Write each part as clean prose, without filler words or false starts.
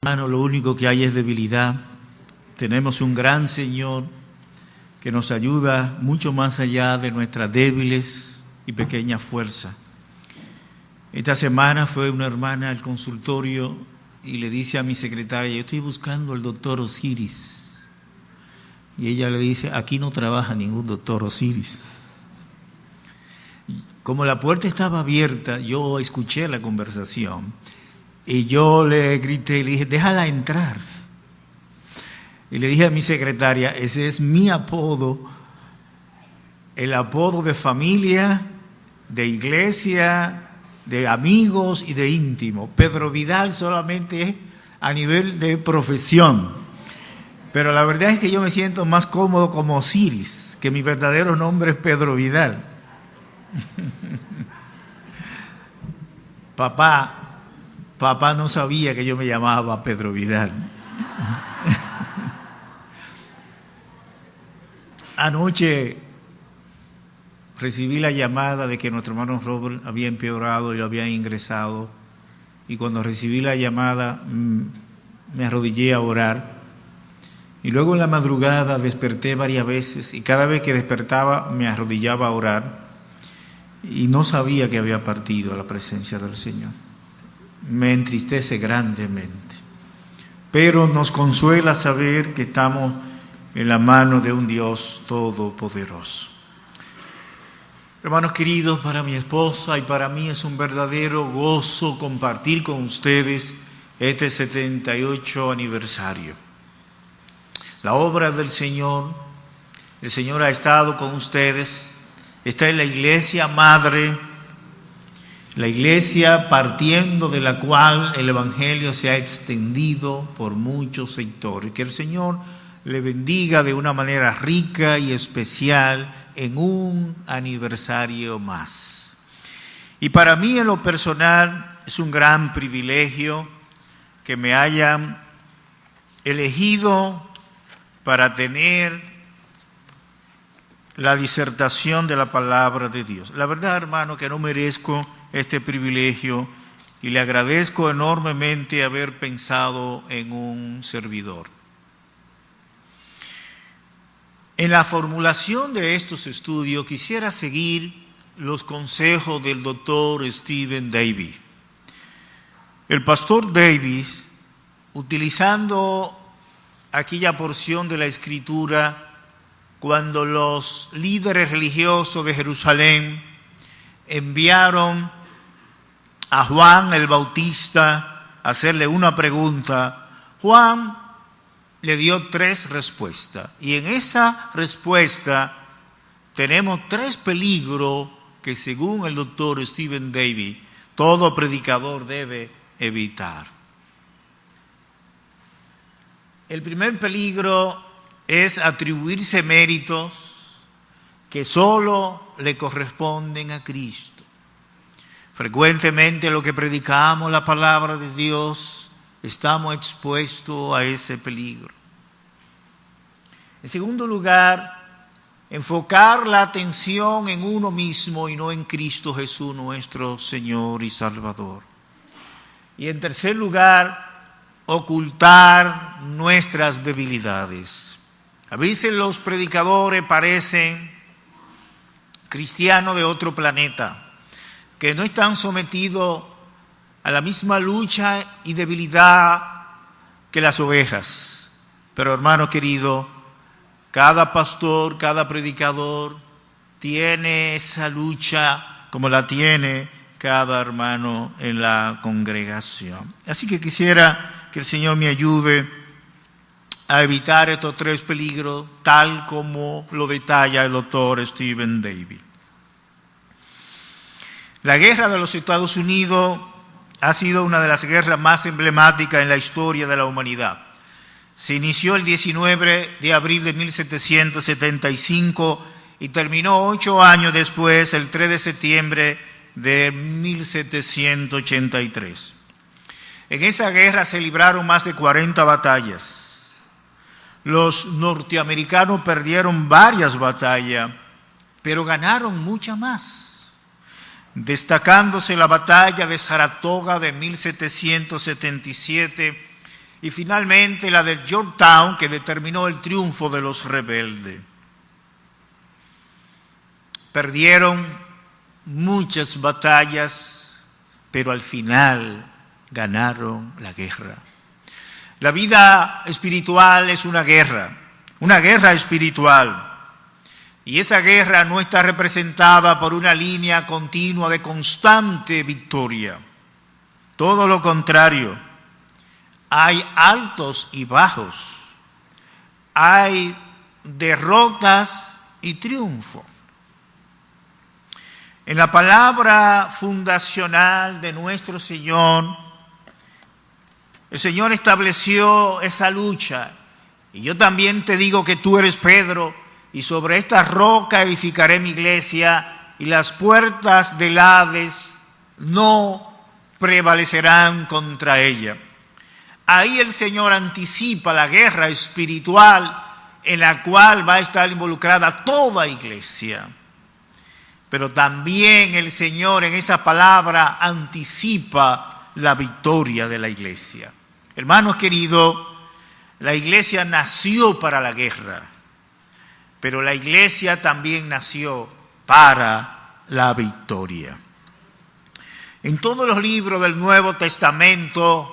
Hermano, lo único que hay es debilidad. Tenemos un gran Señor que nos ayuda mucho más allá de nuestras débiles y pequeñas fuerzas. Esta semana fue una hermana al consultorio y le dice a mi secretaria: yo estoy buscando al doctor Osiris. Y ella le dice: aquí no trabaja ningún doctor Osiris. Como la puerta estaba abierta, yo escuché la conversación y yo le grité y le dije: déjala entrar. Y le dije a mi secretaria: ese es mi apodo, el apodo de familia, de iglesia, de amigos y de íntimo. Pedro Vidal solamente es a nivel de profesión. Pero la verdad es que yo me siento más cómodo como Osiris, que mi verdadero nombre es Pedro Vidal. Papá no sabía que yo me llamaba Pedro Vidal. Anoche recibí la llamada de que nuestro hermano Robert había empeorado y lo habían ingresado. Y cuando recibí la llamada me arrodillé a orar. Y luego en la madrugada desperté varias veces y cada vez que despertaba me arrodillaba a orar. Y no sabía que había partido a la presencia del Señor. Me entristece grandemente. Pero nos consuela saber que estamos en la mano de un Dios todopoderoso. Hermanos queridos, para mi esposa y para mí es un verdadero gozo compartir con ustedes este 78 aniversario. La obra del Señor, el Señor ha estado con ustedes. Está en la iglesia madre, la iglesia partiendo de la cual el Evangelio se ha extendido por muchos sectores. Que el Señor le bendiga de una manera rica y especial en un aniversario más. Y para mí en lo personal es un gran privilegio que me hayan elegido para tener la disertación de la palabra de Dios. La verdad, hermano, que no merezco este privilegio y le agradezco enormemente haber pensado en un servidor. En la formulación de estos estudios quisiera seguir los consejos del doctor Stephen Davis. El pastor Davis, utilizando aquella porción de la Escritura cuando los líderes religiosos de Jerusalén enviaron a Juan el Bautista a hacerle una pregunta, Juan le dio 3 respuestas. Y en esa respuesta tenemos 3 peligros que según el doctor Stephen Davis, todo predicador debe evitar. El primer peligro es atribuirse méritos que solo le corresponden a Cristo. Frecuentemente lo que predicamos la palabra de Dios, estamos expuestos a ese peligro. En segundo lugar, enfocar la atención en uno mismo y no en Cristo Jesús, nuestro Señor y Salvador. Y en tercer lugar, ocultar nuestras debilidades. A veces los predicadores parecen cristianos de otro planeta, que no están sometidos a la misma lucha y debilidad que las ovejas. Pero hermano querido, cada pastor, cada predicador tiene esa lucha como la tiene cada hermano en la congregación. Así que quisiera que el Señor me ayude a evitar estos 3 peligros, tal como lo detalla el doctor Stephen Davis. La guerra de los Estados Unidos ha sido una de las guerras más emblemáticas en la historia de la humanidad. Se inició el 19 de abril de 1775 y terminó 8 años después, el 3 de septiembre de 1783. En esa guerra se libraron más de 40 batallas. Los norteamericanos perdieron varias batallas, pero ganaron muchas más. Destacándose la batalla de Saratoga de 1777 y finalmente la de Yorktown, que determinó el triunfo de los rebeldes. Perdieron muchas batallas, pero al final ganaron la guerra. La vida espiritual es una guerra espiritual. Y esa guerra no está representada por una línea continua de constante victoria. Todo lo contrario, hay altos y bajos, hay derrotas y triunfo. En la palabra fundacional de nuestro Señor, el Señor estableció esa lucha. Y yo también te digo que tú eres Pedro, y sobre esta roca edificaré mi iglesia, y las puertas del Hades no prevalecerán contra ella. Ahí el Señor anticipa la guerra espiritual en la cual va a estar involucrada toda iglesia. Pero también el Señor en esa palabra anticipa la victoria de la iglesia. Hermanos queridos, la iglesia nació para la guerra, pero la iglesia también nació para la victoria. En todos los libros del Nuevo Testamento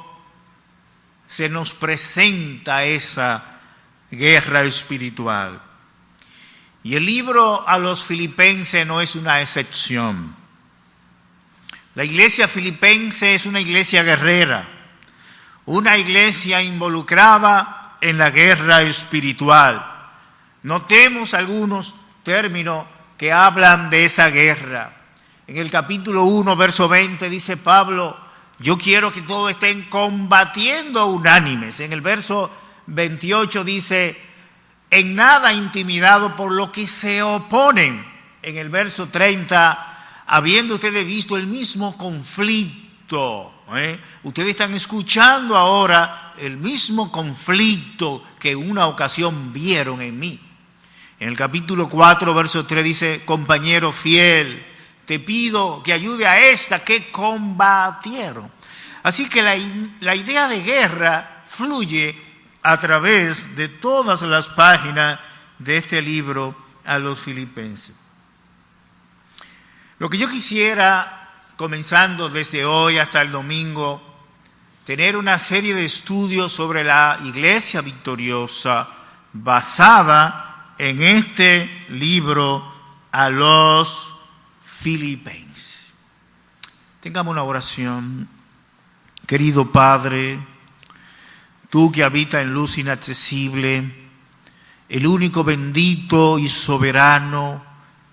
se nos presenta esa guerra espiritual. Y el libro a los filipenses no es una excepción. La iglesia filipense es una iglesia guerrera, una iglesia involucrada en la guerra espiritual. Notemos algunos términos que hablan de esa guerra. En el capítulo 1, verso 20, dice Pablo: yo quiero que todos estén combatiendo unánimes. En el verso 28 dice: en nada intimidado por lo que se oponen. En el verso 30, habiendo ustedes visto el mismo conflicto, ustedes están escuchando ahora el mismo conflicto que en una ocasión vieron en mí. En el capítulo 4, verso 3 dice: compañero fiel, te pido que ayude a esta que combatieron. Así que la idea de guerra fluye a través de todas las páginas de este libro a los filipenses. Lo que yo quisiera, comenzando desde hoy hasta el domingo, tener una serie de estudios sobre la iglesia victoriosa basada en este libro a los filipenses. Tengamos una oración. Querido Padre, tú que habitas en luz inaccesible, el único bendito y soberano,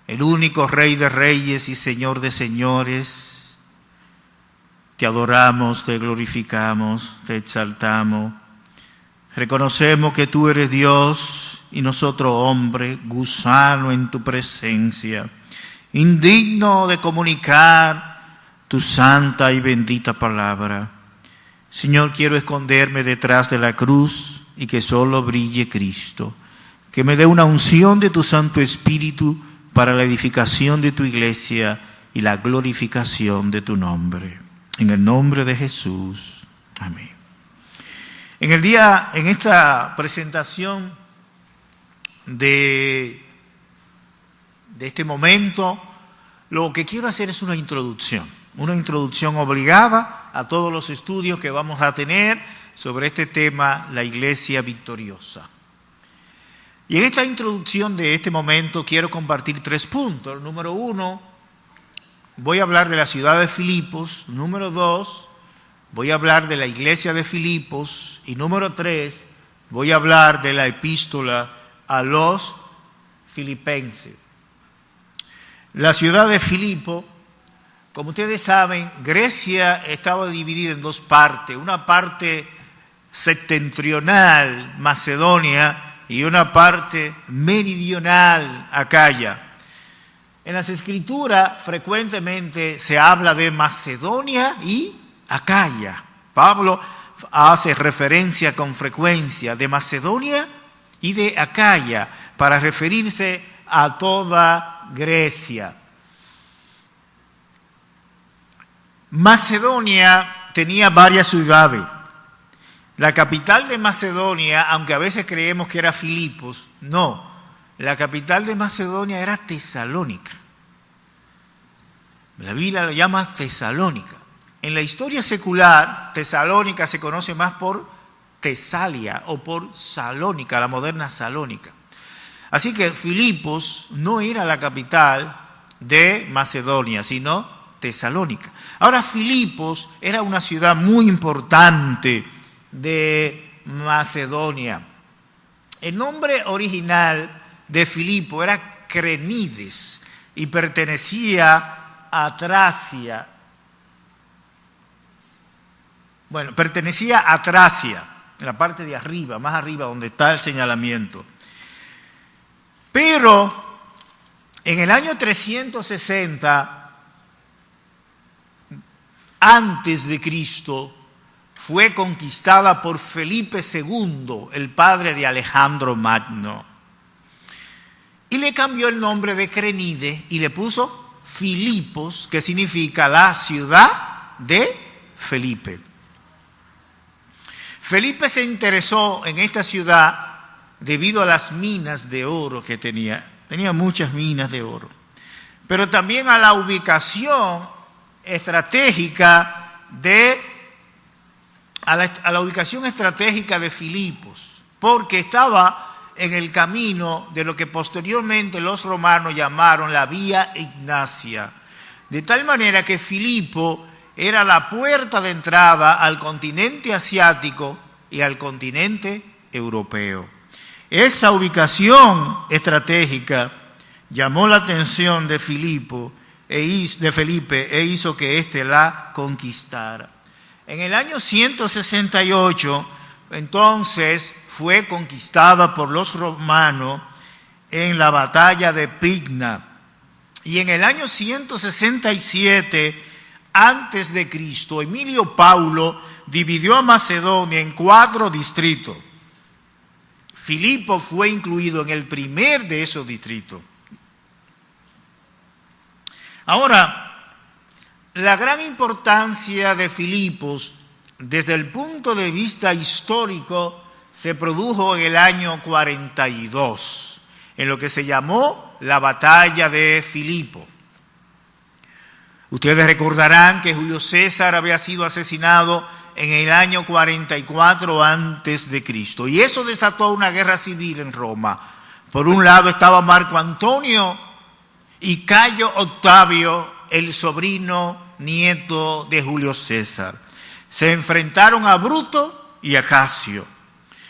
el único Rey de reyes y Señor de señores, te adoramos, te glorificamos, te exaltamos. Reconocemos que tú eres Dios y nosotros hombre, gusano en tu presencia, indigno de comunicar tu santa y bendita palabra. Señor, quiero esconderme detrás de la cruz y que solo brille Cristo. Que me dé una unción de tu Santo Espíritu para la edificación de tu iglesia y la glorificación de tu nombre. En el nombre de Jesús. Amén. En esta presentación de este momento, lo que quiero hacer es una introducción obligada a todos los estudios que vamos a tener sobre este tema, la iglesia victoriosa. Y en esta introducción de este momento quiero compartir 3 puntos. Número 1, voy a hablar de la ciudad de Filipos. Número 2, voy a hablar de la iglesia de Filipos. Y número 3, voy a hablar de la epístola a los filipenses. La ciudad de Filipo, como ustedes saben, Grecia estaba dividida en 2 partes. Una parte septentrional, Macedonia, y una parte meridional, Acaya. En las Escrituras frecuentemente se habla de Macedonia y Acaya. Pablo hace referencia con frecuencia de Macedonia y de Acaya para referirse a toda Grecia. Macedonia tenía varias ciudades. La capital de Macedonia, aunque a veces creemos que era Filipos, no. La capital de Macedonia era Tesalónica. La Biblia lo llama Tesalónica. En la historia secular, Tesalónica se conoce más por Tesalia o por Salónica, la moderna Salónica. Así que Filipos no era la capital de Macedonia, sino Tesalónica. Ahora, Filipos era una ciudad muy importante de Macedonia. El nombre original de Filipo era Crenides y pertenecía a Tracia. Bueno, pertenecía a Tracia, en la parte de arriba, más arriba donde está el señalamiento. Pero en el año 360 antes de Cristo fue conquistada por Felipe II, el padre de Alejandro Magno. Y le cambió el nombre de Crenide y le puso Filipos, que significa la ciudad de Felipe. Felipe se interesó en esta ciudad debido a las minas de oro que tenía. Tenía muchas minas de oro. Pero también a la ubicación estratégica de Filipos, porque estaba en el camino de lo que posteriormente los romanos llamaron la Vía Ignacia, de tal manera que Filipo era la puerta de entrada al continente asiático y al continente europeo. Esa ubicación estratégica llamó la atención de Felipe e hizo que éste la conquistara. En el año 168, entonces, fue conquistada por los romanos en la batalla de Pigna. Y en el año 167 antes de Cristo, Emilio Paulo dividió a Macedonia en 4 distritos. Filipo fue incluido en el primer de esos distritos. Ahora, la gran importancia de Filipos desde el punto de vista histórico se produjo en el año 42, en lo que se llamó la batalla de Filipo. Ustedes recordarán que Julio César había sido asesinado en el año 44 antes de Cristo, y eso desató una guerra civil en Roma. Por un lado estaba Marco Antonio y Cayo Octavio, el sobrino nieto de Julio César. Se enfrentaron a Bruto y a Casio.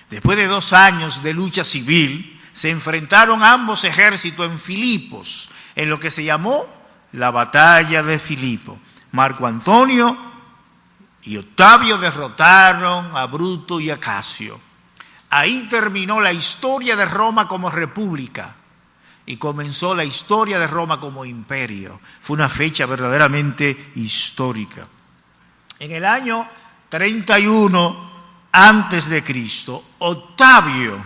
Después de 2 años de lucha civil, se enfrentaron ambos ejércitos en Filipos, en lo que se llamó la batalla de Filipo. Marco Antonio y Octavio derrotaron a Bruto y a Casio. Ahí terminó la historia de Roma como república y comenzó la historia de Roma como imperio. Fue una fecha verdaderamente histórica. En el año 31 antes de Cristo, Octavio,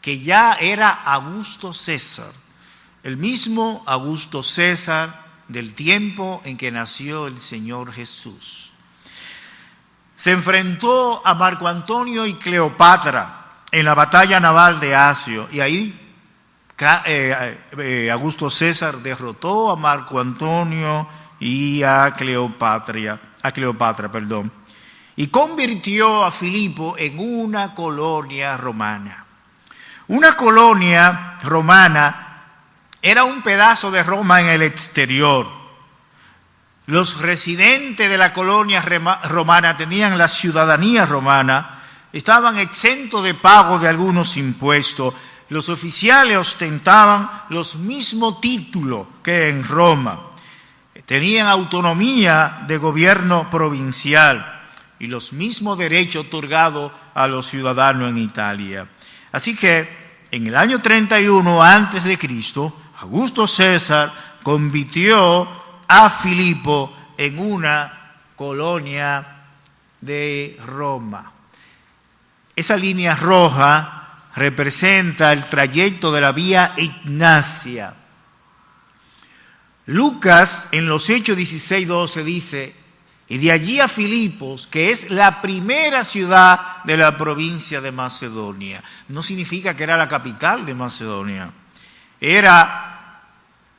que ya era Augusto César, el mismo Augusto César del tiempo en que nació el Señor Jesús, se enfrentó a Marco Antonio y Cleopatra en la batalla naval de Asio, y ahí Augusto César derrotó a Marco Antonio y a Cleopatra, y convirtió a Filipo en una colonia romana. Una colonia romana era un pedazo de Roma en el exterior. Los residentes de la colonia romana tenían la ciudadanía romana, estaban exentos de pago de algunos impuestos. Los oficiales ostentaban los mismos títulos que en Roma. Tenían autonomía de gobierno provincial y los mismos derechos otorgados a los ciudadanos en Italia. Así que en el año 31 antes de Cristo, Augusto César convirtió a Filipo en una colonia de Roma. Esa línea roja representa el trayecto de la Vía Ignacia. Lucas en los Hechos 16:12 dice y de allí a Filipos, que es la primera ciudad de la provincia de Macedonia. No significa que era la capital de Macedonia, era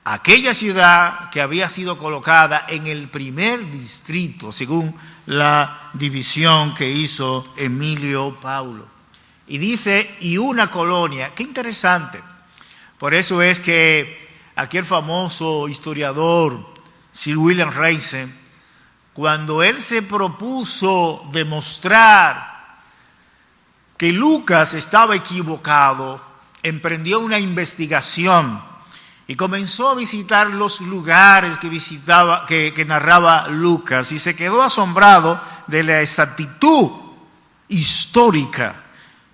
aquella ciudad que había sido colocada en el primer distrito, según la división que hizo Emilio Paulo. Y dice, y una colonia. Qué interesante. Por eso es que aquel famoso historiador, Sir William Reise, cuando él se propuso demostrar que Lucas estaba equivocado, emprendió una investigación y comenzó a visitar los lugares que narraba Lucas, y se quedó asombrado de la exactitud histórica.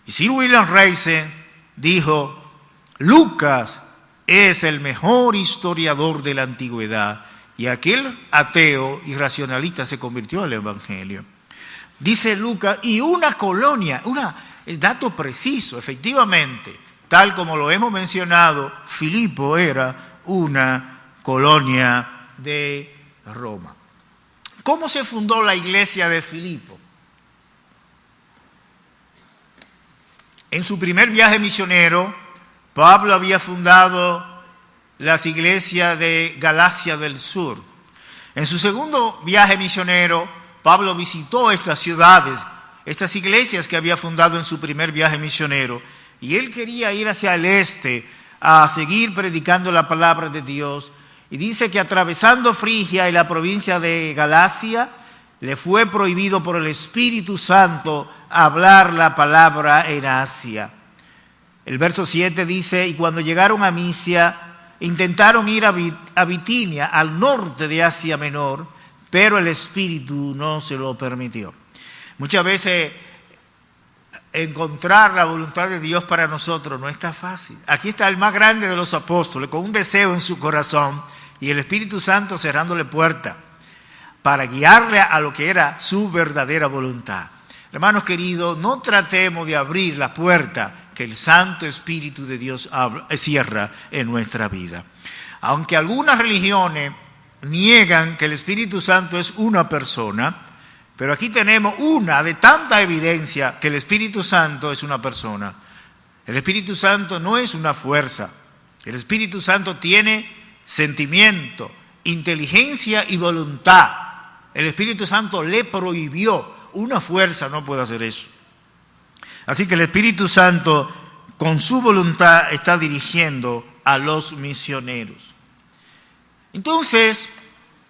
Y Sir William Reise dijo, Lucas es el mejor historiador de la antigüedad, y aquel ateo y racionalista se convirtió al Evangelio. Dice Lucas, y una colonia, es dato preciso, efectivamente, tal como lo hemos mencionado, Filipo era una colonia de Roma. ¿Cómo se fundó la iglesia de Filipo? En su primer viaje misionero, Pablo había fundado las iglesias de Galacia del Sur. En su segundo viaje misionero, Pablo visitó estas ciudades, estas iglesias que había fundado en su primer viaje misionero, y él quería ir hacia el este a seguir predicando la palabra de Dios. Y dice que atravesando Frigia y la provincia de Galacia, le fue prohibido por el Espíritu Santo hablar la palabra en Asia. El verso 7 dice, y cuando llegaron a Misia, intentaron ir a Bitinia, al norte de Asia Menor, pero el Espíritu no se lo permitió. Muchas veces encontrar la voluntad de Dios para nosotros no está fácil. Aquí está el más grande de los apóstoles, con un deseo en su corazón, y el Espíritu Santo cerrándole puerta para guiarle a lo que era su verdadera voluntad. Hermanos queridos, no tratemos de abrir la puerta que el Santo Espíritu de Dios cierra en nuestra vida. Aunque algunas religiones niegan que el Espíritu Santo es una persona, pero aquí tenemos una de tanta evidencia que el Espíritu Santo es una persona. El Espíritu Santo no es una fuerza. El Espíritu Santo tiene sentimiento, inteligencia y voluntad. El Espíritu Santo le prohibió. Una fuerza no puede hacer eso. Así que el Espíritu Santo, con su voluntad, está dirigiendo a los misioneros. Entonces,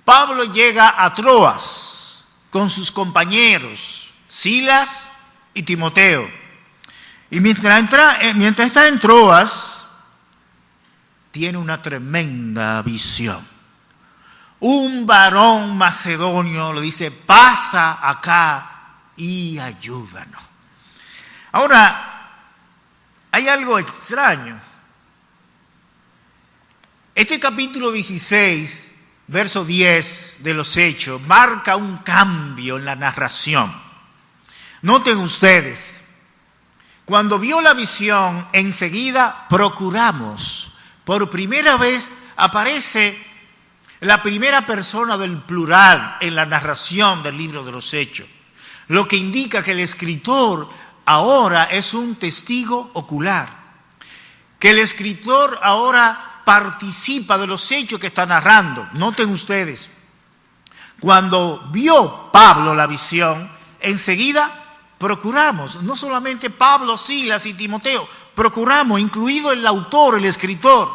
Pablo llega a Troas con sus compañeros, Silas y Timoteo. Y mientras está en Troas, tiene una tremenda visión. Un varón macedonio le dice, pasa acá y ayúdanos. Ahora, hay algo extraño. Este capítulo 16, verso 10 de los Hechos, marca un cambio en la narración. Noten ustedes, cuando vio la visión, enseguida procuramos. Por primera vez aparece la primera persona del plural en la narración del libro de los Hechos, lo que indica que el escritor ahora es un testigo ocular, que el escritor ahora participa de los hechos que está narrando. Noten ustedes, cuando vio Pablo la visión, enseguida procuramos, no solamente Pablo, Silas y Timoteo, procuramos, incluido el autor, el escritor,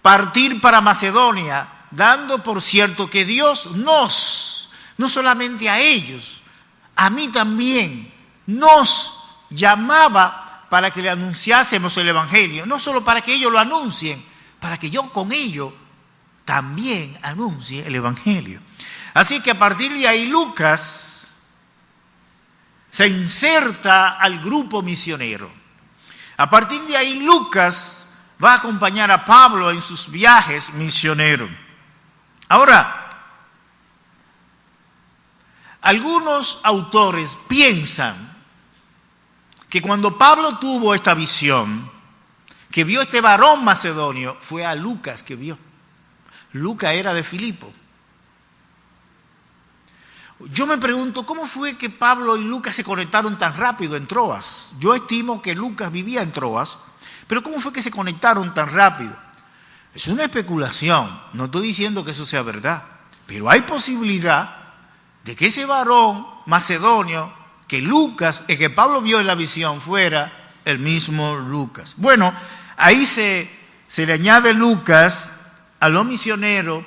partir para Macedonia, dando por cierto que Dios no solamente a ellos, a mí también, nos llamaba para que le anunciásemos el Evangelio, no solo para que ellos lo anuncien, para que yo con ellos también anuncie el Evangelio. Así que a partir de ahí Lucas se inserta al grupo misionero. A partir de ahí Lucas va a acompañar a Pablo en sus viajes misioneros. Ahora, algunos autores piensan que cuando Pablo tuvo esta visión, que vio este varón macedonio, fue a Lucas que vio. Lucas era de Filipo. Yo me pregunto, ¿cómo fue que Pablo y Lucas se conectaron tan rápido en Troas? Yo estimo que Lucas vivía en Troas, pero ¿cómo fue que se conectaron tan rápido? Es una especulación, no estoy diciendo que eso sea verdad, pero hay posibilidad de que ese varón macedonio que Pablo vio en la visión fuera el mismo Lucas. Bueno, ahí se le añade Lucas a los misioneros.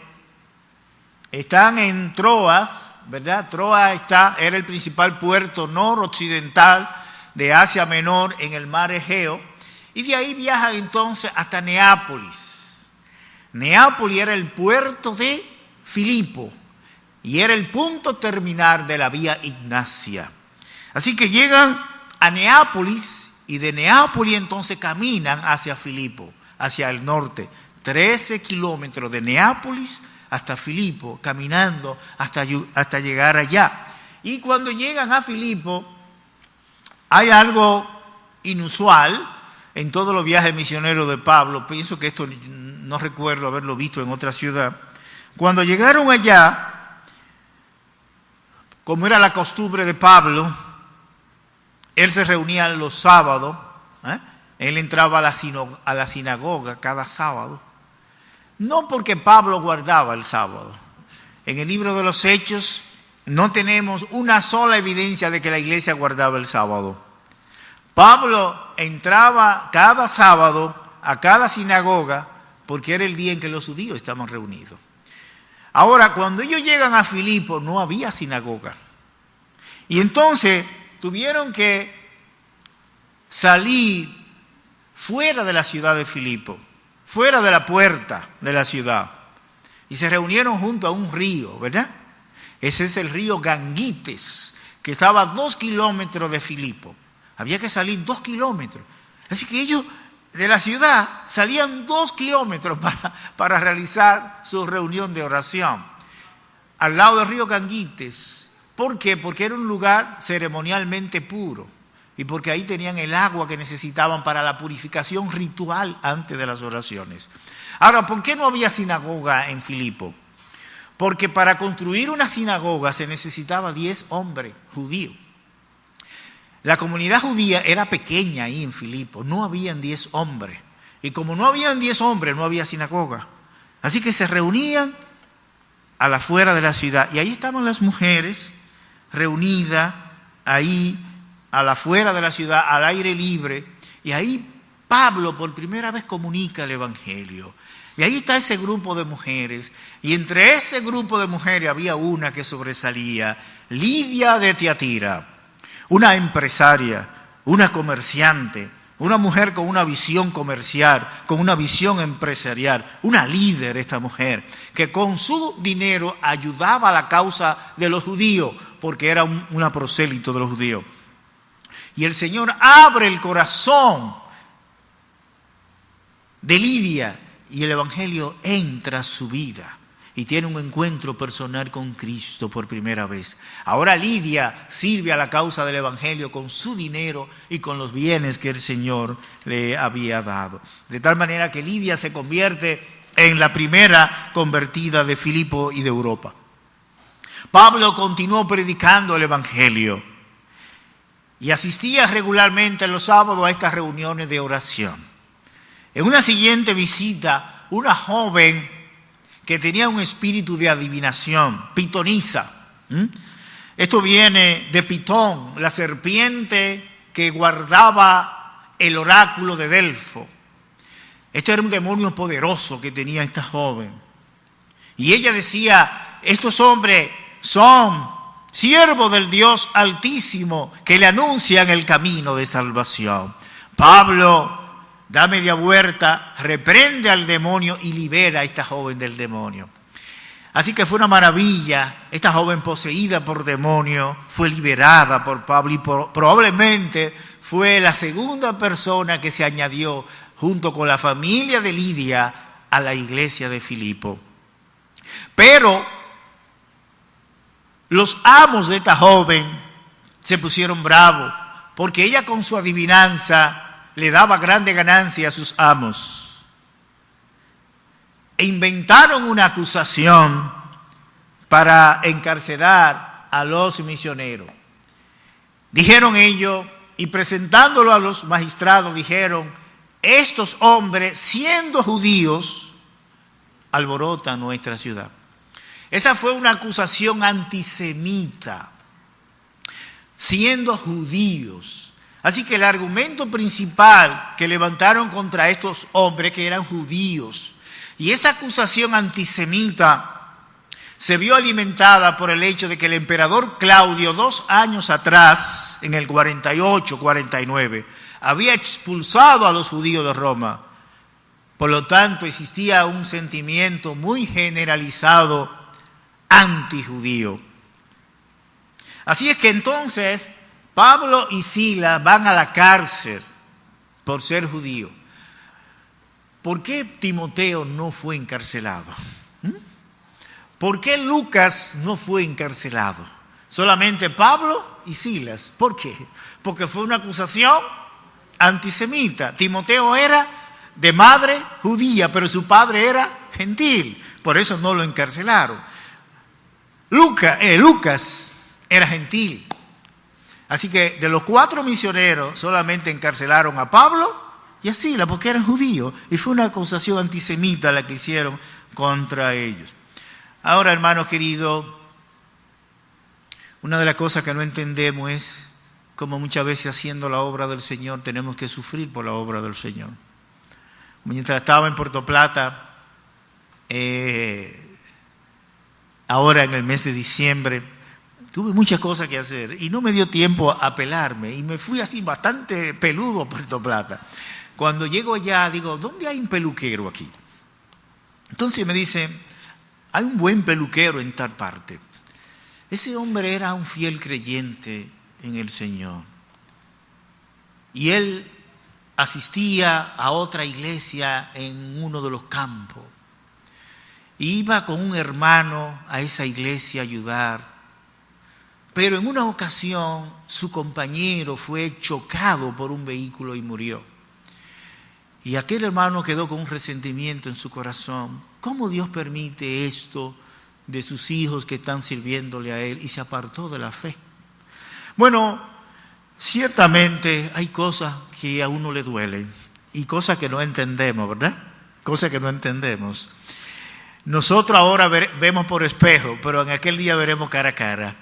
Están en Troas, ¿verdad? Troas era el principal puerto noroccidental de Asia Menor en el mar Egeo, y de ahí viajan entonces hasta Neápolis. Neápolis era el puerto de Filipo y era el punto terminal de la vía Ignacia. Así que llegan a Neápolis y de Neápolis entonces caminan hacia Filipo, hacia el norte. 13 kilómetros de Neápolis hasta Filipo, caminando hasta llegar allá. Y cuando llegan a Filipo, hay algo inusual en todos los viajes misioneros de Pablo. Pienso que esto no recuerdo haberlo visto en otra ciudad. Cuando llegaron allá, como era la costumbre de Pablo, él se reunía los sábados, él entraba a la sinagoga cada sábado. No porque Pablo guardaba el sábado. En el libro de los Hechos no tenemos una sola evidencia de que la iglesia guardaba el sábado. Pablo entraba cada sábado a cada sinagoga porque era el día en que los judíos estaban reunidos. Ahora, cuando ellos llegan a Filipo, no había sinagoga. Y entonces tuvieron que salir fuera de la ciudad de Filipo, fuera de la puerta de la ciudad. Y se reunieron junto a un río, ¿verdad? Ese es el río Gangites, que estaba a 2 kilómetros de Filipo. Había que salir 2 kilómetros. Así que ellos de la ciudad salían 2 kilómetros para realizar su reunión de oración. Al lado del río Gangites. ¿Por qué? Porque era un lugar ceremonialmente puro. Y porque ahí tenían el agua que necesitaban para la purificación ritual antes de las oraciones. Ahora, ¿por qué no había sinagoga en Filipo? Porque para construir una sinagoga se necesitaba 10 hombres judíos. La comunidad judía era pequeña ahí en Filipo, no habían 10 hombres. Y como no habían 10 hombres, no había sinagoga. Así que se reunían a la afuera de la ciudad. Y ahí estaban las mujeres reunidas ahí a la afuera de la ciudad, al aire libre. Y ahí Pablo por primera vez comunica el Evangelio. Y ahí está ese grupo de mujeres. Y entre ese grupo de mujeres había una que sobresalía, Lidia de Tiatira. Una empresaria, una comerciante, una mujer con una visión comercial, con una visión empresarial, una líder esta mujer, que con su dinero ayudaba a la causa de los judíos, porque era una prosélito de los judíos. Y el Señor abre el corazón de Lidia y el Evangelio entra a su vida. Y tiene un encuentro personal con Cristo por primera vez. Ahora Lidia sirve a la causa del Evangelio con su dinero y con los bienes que el Señor le había dado. De tal manera que Lidia se convierte en la primera convertida de Filipo y de Europa. Pablo continuó predicando el Evangelio y asistía regularmente los sábados a estas reuniones de oración. En una siguiente visita, una joven que tenía un espíritu de adivinación, pitonisa. Esto viene de Pitón, la serpiente que guardaba el oráculo de Delfo. Este era un demonio poderoso que tenía esta joven. Y ella decía, estos hombres son siervos del Dios Altísimo que le anuncian el camino de salvación. Pablo da media vuelta, reprende al demonio y libera a esta joven del demonio. Así que fue una maravilla. Esta joven poseída por demonio fue liberada por Pablo y probablemente fue la segunda persona que se añadió junto con la familia de Lidia a la iglesia de Filipo. Pero los amos de esta joven se pusieron bravos porque ella con su adivinanza le daba grande ganancia a sus amos. E inventaron una acusación para encarcelar a los misioneros. Dijeron ellos, y presentándolo a los magistrados, dijeron: estos hombres, siendo judíos, alborotan nuestra ciudad. Esa fue una acusación antisemita, siendo judíos. Así que el argumento principal que levantaron contra estos hombres, que eran judíos, y esa acusación antisemita se vio alimentada por el hecho de que el emperador Claudio, 2 años atrás, en el 48-49, había expulsado a los judíos de Roma. Por lo tanto, existía un sentimiento muy generalizado antijudío. Así es que entonces Pablo y Silas van a la cárcel por ser judíos. ¿Por qué Timoteo no fue encarcelado? ¿Por qué Lucas no fue encarcelado? Solamente Pablo y Silas. ¿Por qué? Porque fue una acusación antisemita. Timoteo era de madre judía, pero su padre era gentil. Por eso no lo encarcelaron. Lucas era gentil. Así que de los 4 misioneros solamente encarcelaron a Pablo y a Silas porque eran judíos. Y fue una acusación antisemita la que hicieron contra ellos. Ahora, hermanos queridos, una de las cosas que no entendemos es cómo muchas veces haciendo la obra del Señor tenemos que sufrir por la obra del Señor. Mientras estaba en Puerto Plata, ahora en el mes de diciembre, tuve muchas cosas que hacer y no me dio tiempo a pelarme y me fui así bastante peludo a Puerto Plata. Cuando llego allá digo, ¿dónde hay un peluquero aquí? Entonces me dice, hay un buen peluquero en tal parte. Ese hombre era un fiel creyente en el Señor. Y él asistía a otra iglesia en uno de los campos. Iba con un hermano a esa iglesia a ayudar. Pero en una ocasión su compañero fue chocado por un vehículo y murió. Y aquel hermano quedó con un resentimiento en su corazón. ¿Cómo Dios permite esto de sus hijos que están sirviéndole a Él? Y se apartó de la fe. Bueno, ciertamente hay cosas que a uno le duelen y cosas que no entendemos, ¿verdad? Cosas que no entendemos. Nosotros ahora vemos por espejo, pero en aquel día veremos cara a cara.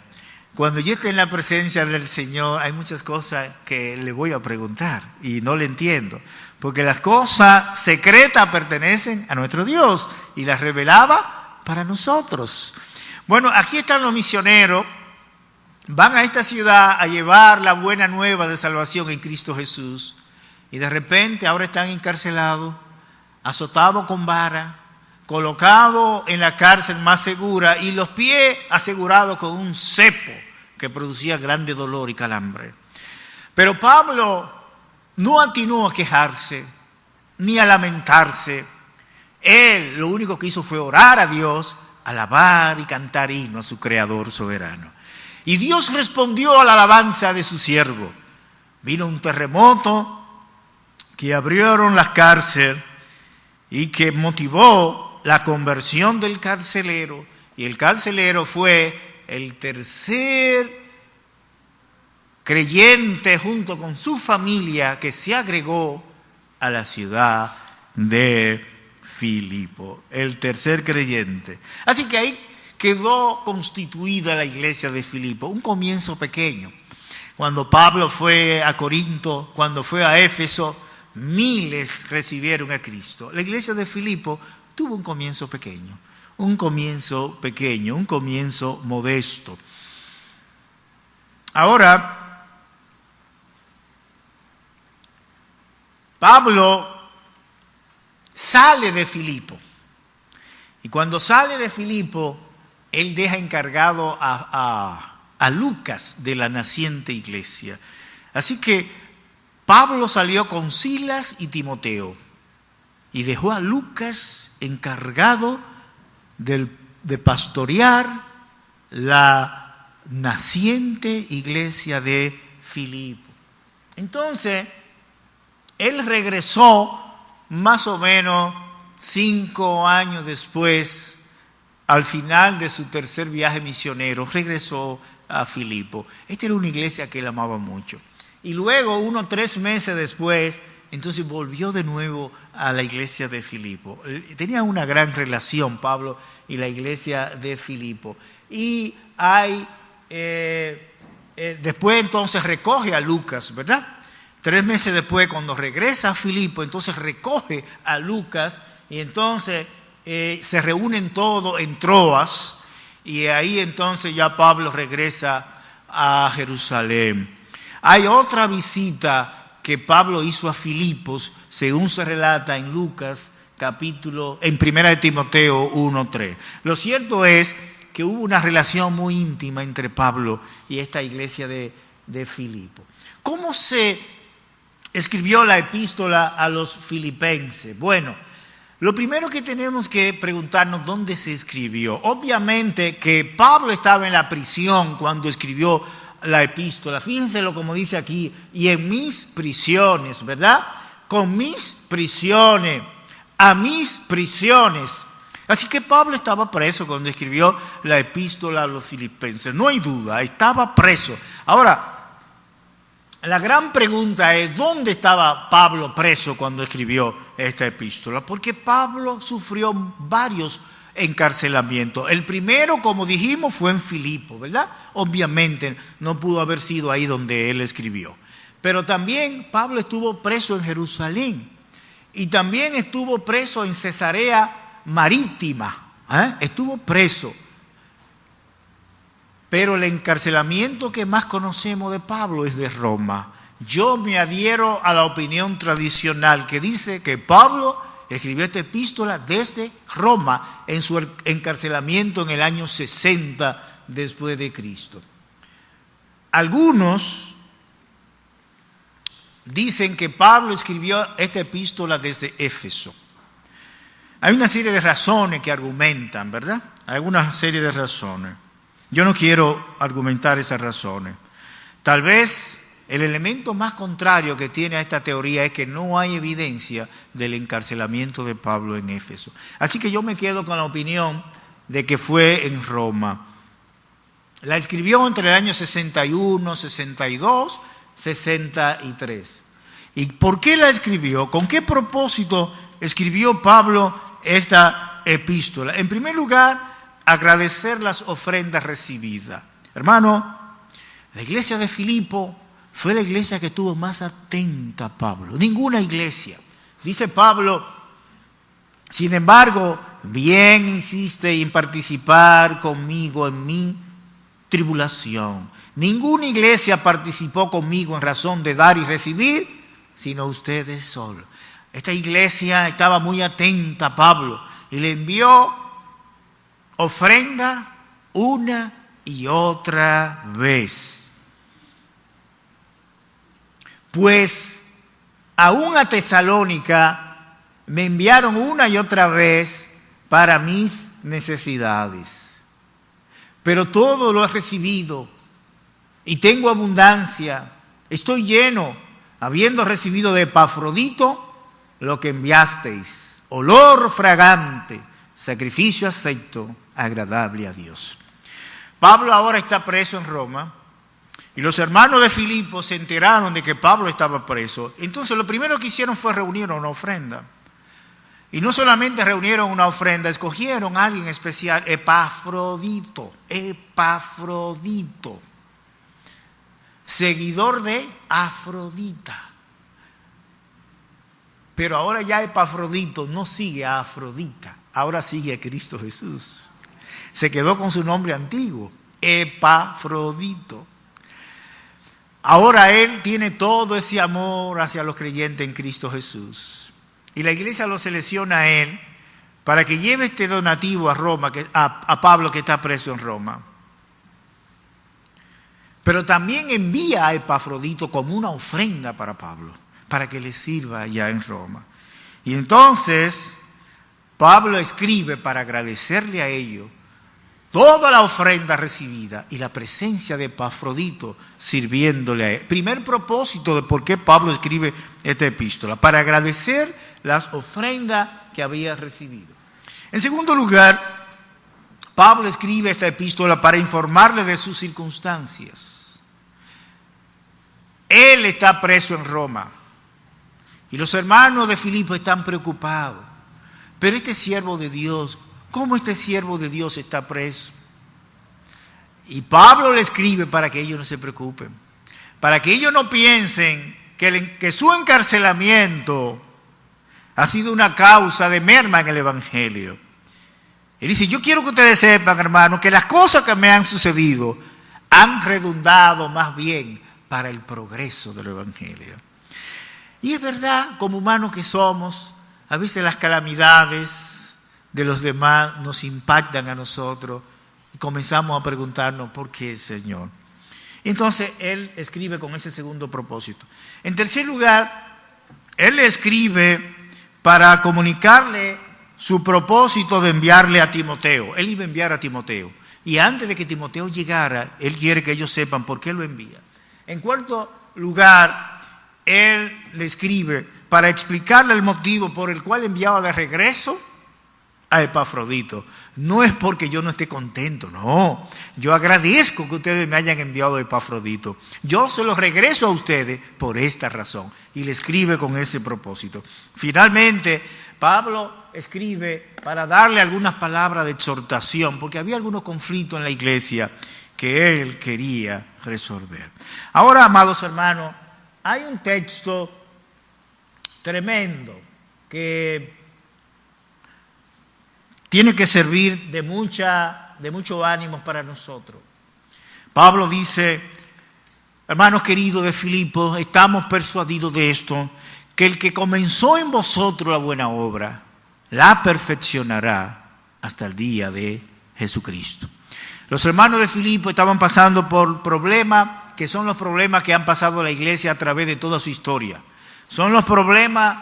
Cuando yo esté en la presencia del Señor, hay muchas cosas que le voy a preguntar y no le entiendo. Porque las cosas secretas pertenecen a nuestro Dios y las revelaba para nosotros. Bueno, aquí están los misioneros, van a esta ciudad a llevar la buena nueva de salvación en Cristo Jesús y de repente ahora están encarcelados, azotados con vara, colocados en la cárcel más segura y los pies asegurados con un cepo que producía grande dolor y calambre. Pero Pablo no atinó a quejarse, ni a lamentarse. Él lo único que hizo fue orar a Dios, alabar y cantar himno a su Creador soberano. Y Dios respondió a la alabanza de su siervo. Vino un terremoto que abrieron las cárceles y que motivó la conversión del carcelero. Y el carcelero fue el tercer creyente junto con su familia que se agregó a la ciudad de Filipo, el tercer creyente. Así que ahí quedó constituida la iglesia de Filipo, un comienzo pequeño. Cuando Pablo fue a Corinto, cuando fue a Éfeso, miles recibieron a Cristo. La iglesia de Filipo tuvo un comienzo pequeño, un comienzo modesto. Ahora, Pablo sale de Filipo y cuando sale de Filipo, él deja encargado a Lucas de la naciente iglesia. Así que Pablo salió con Silas y Timoteo y dejó a Lucas encargado de pastorear la naciente iglesia de Filipo. Entonces, él regresó más o menos 5 años después, al final de su tercer viaje misionero, regresó a Filipo. Esta era una iglesia que él amaba mucho. Y luego, 3 meses después, entonces volvió de nuevo a la iglesia de Filipo. Tenía una gran relación Pablo y la iglesia de Filipo. Y después entonces recoge a Lucas, ¿verdad? 3 meses después, cuando regresa a Filipo, entonces recoge a Lucas y entonces se reúnen todos en Troas y ahí entonces ya Pablo regresa a Jerusalén. Hay otra visita que Pablo hizo a Filipos, según se relata en Lucas, en 1 de Timoteo 1:3. Lo cierto es que hubo una relación muy íntima entre Pablo y esta iglesia de Filipo. ¿Cómo se escribió la epístola a los filipenses? Bueno, lo primero que tenemos que preguntarnos, ¿dónde se escribió? Obviamente que Pablo estaba en la prisión cuando escribió la epístola. Fíjense como dice aquí, y en mis prisiones, ¿verdad? Con mis prisiones, a mis prisiones. Así que Pablo estaba preso cuando escribió la epístola a los filipenses. No hay duda, estaba preso. Ahora, la gran pregunta es, ¿dónde estaba Pablo preso cuando escribió esta epístola? Porque Pablo sufrió varios encarcelamientos. El primero, como dijimos, fue en Filipo, ¿verdad? Obviamente no pudo haber sido ahí donde él escribió. Pero también Pablo estuvo preso en Jerusalén y también estuvo preso en Cesarea Marítima. Estuvo preso. Pero el encarcelamiento que más conocemos de Pablo es de Roma. Yo me adhiero a la opinión tradicional que dice que Pablo escribió esta epístola desde Roma en su encarcelamiento en el año 60 después de Cristo. Algunos dicen que Pablo escribió esta epístola desde Éfeso. Hay una serie de razones que argumentan, ¿verdad? Hay una serie de razones. Yo no quiero argumentar esas razones. Tal vez el elemento más contrario que tiene a esta teoría es que no hay evidencia del encarcelamiento de Pablo en Éfeso. Así que yo me quedo con la opinión de que fue en Roma. La escribió entre el año 61, 62, 63. ¿Y por qué la escribió? ¿Con qué propósito escribió Pablo esta epístola? En primer lugar, agradecer las ofrendas recibidas. Hermano, la iglesia de Filipo fue la iglesia que estuvo más atenta a Pablo. Ninguna iglesia. Dice Pablo, sin embargo, bien insiste en participar conmigo en mi tribulación. Ninguna iglesia participó conmigo en razón de dar y recibir, sino ustedes solos. Esta iglesia estaba muy atenta a Pablo y le envió ofrenda una y otra vez. Pues aún a Tesalónica me enviaron una y otra vez para mis necesidades. Pero todo lo he recibido y tengo abundancia. Estoy lleno, habiendo recibido de Epafrodito lo que enviasteis, olor fragante, sacrificio acepto, agradable a Dios. Pablo ahora está preso en Roma. Y los hermanos de Filipo se enteraron de que Pablo estaba preso. Entonces lo primero que hicieron fue reunir una ofrenda. Y no solamente reunieron una ofrenda, escogieron a alguien especial, Epafrodito, seguidor de Afrodita. Pero ahora ya Epafrodito no sigue a Afrodita, ahora sigue a Cristo Jesús. Se quedó con su nombre antiguo, Epafrodito. Ahora él tiene todo ese amor hacia los creyentes en Cristo Jesús. Y la iglesia lo selecciona a él para que lleve este donativo a Roma, a Pablo que está preso en Roma. Pero también envía a Epafrodito como una ofrenda para Pablo, para que le sirva allá en Roma. Y entonces Pablo escribe para agradecerle a ellos toda la ofrenda recibida y la presencia de Epafrodito sirviéndole a él. Primer propósito de por qué Pablo escribe esta epístola, para agradecer las ofrendas que había recibido. En segundo lugar, Pablo escribe esta epístola para informarle de sus circunstancias. Él está preso en Roma y los hermanos de Filipo están preocupados. Pero este siervo de Dios, ¿cómo este siervo de Dios está preso? Y Pablo le escribe para que ellos no se preocupen, para que ellos no piensen que su encarcelamiento ha sido una causa de merma en el Evangelio. Él dice, yo quiero que ustedes sepan, hermanos, que las cosas que me han sucedido han redundado más bien para el progreso del Evangelio. Y es verdad, como humanos que somos, a veces las calamidades de los demás nos impactan a nosotros y comenzamos a preguntarnos, ¿por qué, Señor? Entonces, él escribe con ese segundo propósito. En tercer lugar, él le escribe para comunicarle su propósito de enviarle a Timoteo. Él iba a enviar a Timoteo. Y antes de que Timoteo llegara, él quiere que ellos sepan por qué lo envía. En cuarto lugar, él le escribe para explicarle el motivo por el cual enviaba de regreso a Epafrodito. No es porque yo no esté contento, no. Yo agradezco que ustedes me hayan enviado a Epafrodito. Yo se los regreso a ustedes por esta razón. Y le escribe con ese propósito. Finalmente, Pablo escribe para darle algunas palabras de exhortación, porque había algunos conflictos en la iglesia que él quería resolver. Ahora, amados hermanos, hay un texto tremendo que tiene que servir de mucho ánimo para nosotros. Pablo dice, hermanos queridos de Filipo, estamos persuadidos de esto, que el que comenzó en vosotros la buena obra, la perfeccionará hasta el día de Jesucristo. Los hermanos de Filipo estaban pasando por problemas que son los problemas que han pasado la iglesia a través de toda su historia. Son los problemas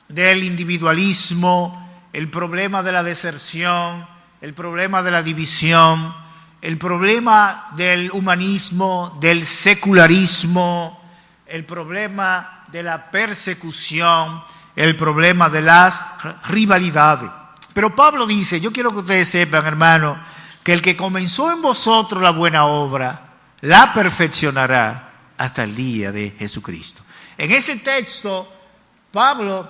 del individualismo, el problema de la deserción, el problema de la división, el problema del humanismo, del secularismo, el problema de la persecución, el problema de las rivalidades. Pero Pablo dice, yo quiero que ustedes sepan, hermano, que el que comenzó en vosotros la buena obra, la perfeccionará hasta el día de Jesucristo. En ese texto, Pablo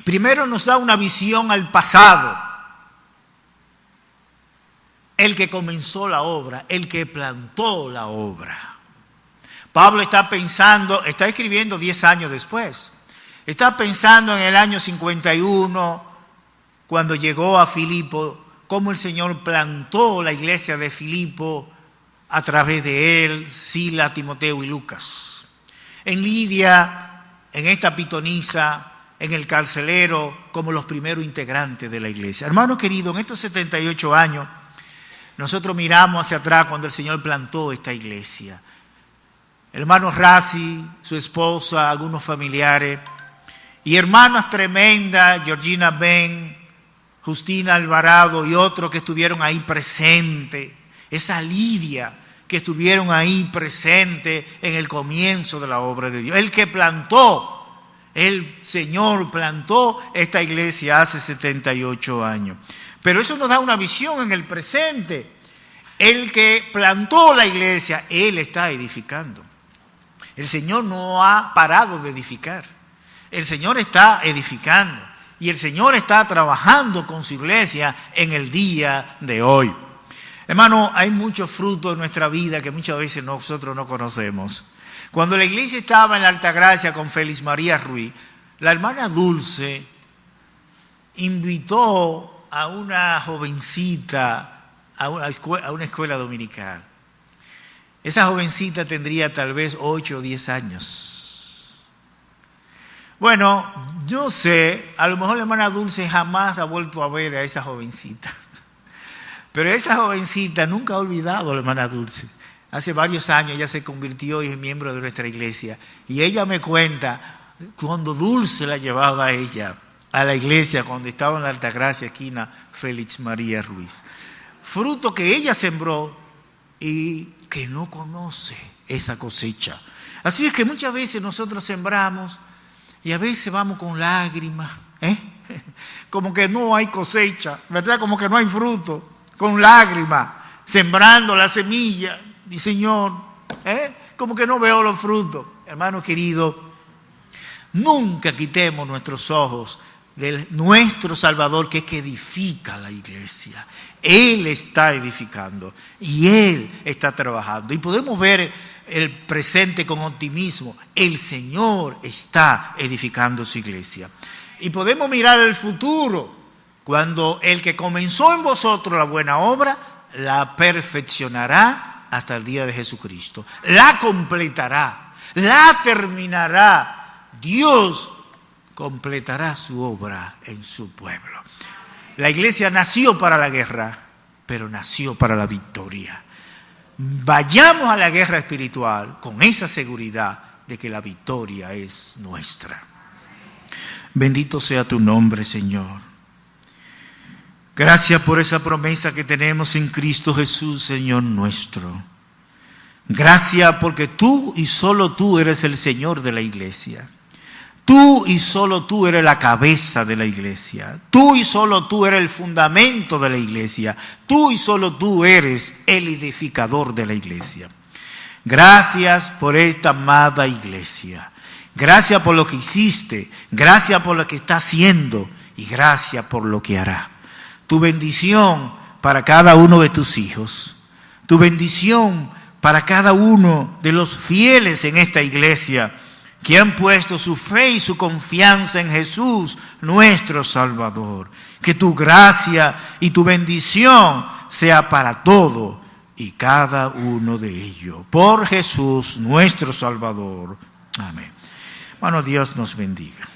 primero nos da una visión al pasado. El que comenzó la obra, el que plantó la obra. Pablo está escribiendo 10 años después. Está pensando en el año 51, cuando llegó a Filipo, cómo el Señor plantó la iglesia de Filipo a través de él, Sila, Timoteo y Lucas. En Lidia, en esta pitonisa, en el carcelero, como los primeros integrantes de la iglesia. Hermanos queridos, en estos 78 años, nosotros miramos hacia atrás cuando el Señor plantó esta iglesia. El hermano Razi, su esposa, algunos familiares, y hermanas tremendas, Georgina Ben, Justina Alvarado y otros que estuvieron ahí presentes. Esa Lidia que estuvieron ahí presentes en el comienzo de la obra de Dios. El que plantó, el Señor plantó esta iglesia hace 78 años. Pero eso nos da una visión en el presente. El que plantó la iglesia, Él está edificando. El Señor no ha parado de edificar. El Señor está edificando. Y el Señor está trabajando con su iglesia en el día de hoy. Hermano, hay muchos frutos en nuestra vida que muchas veces nosotros no conocemos. Cuando la iglesia estaba en la Altagracia con Félix María Ruiz, la hermana Dulce invitó a una jovencita a una escuela dominical. Esa jovencita tendría tal vez 8 o 10 años. Bueno, yo sé, a lo mejor la hermana Dulce jamás ha vuelto a ver a esa jovencita. Pero esa jovencita nunca ha olvidado a la hermana Dulce. Hace varios años ella se convirtió y es miembro de nuestra iglesia. Y ella me cuenta, cuando Dulce la llevaba a ella a la iglesia, cuando estaba en la Altagracia, esquina Félix María Ruiz. Fruto que ella sembró y que no conoce esa cosecha. Así es que muchas veces nosotros sembramos y a veces vamos con lágrimas, como que no hay cosecha, ¿verdad? Como que no hay fruto. con lágrimas, sembrando la semilla. Y Señor, como que no veo los frutos. Hermano querido, nunca quitemos nuestros ojos de nuestro Salvador, que es que edifica la iglesia. Él está edificando y Él está trabajando. Y podemos ver el presente con optimismo. El Señor está edificando su iglesia. Y podemos mirar el futuro, cuando el que comenzó en vosotros la buena obra, la perfeccionará hasta el día de Jesucristo. La completará, la terminará. Dios completará su obra en su pueblo. La iglesia nació para la guerra, pero nació para la victoria. Vayamos a la guerra espiritual con esa seguridad de que la victoria es nuestra. Bendito sea tu nombre, Señor. Gracias por esa promesa que tenemos en Cristo Jesús, Señor nuestro. Gracias porque tú y solo tú eres el Señor de la iglesia. Tú y solo tú eres la cabeza de la iglesia. Tú y solo tú eres el fundamento de la iglesia. Tú y solo tú eres el edificador de la iglesia. Gracias por esta amada iglesia. Gracias por lo que hiciste. Gracias por lo que está haciendo. Y gracias por lo que hará. Tu bendición para cada uno de tus hijos. Tu bendición para cada uno de los fieles en esta iglesia, que han puesto su fe y su confianza en Jesús, nuestro Salvador. Que tu gracia y tu bendición sea para todo y cada uno de ellos. Por Jesús, nuestro Salvador. Amén. Bueno, Dios nos bendiga.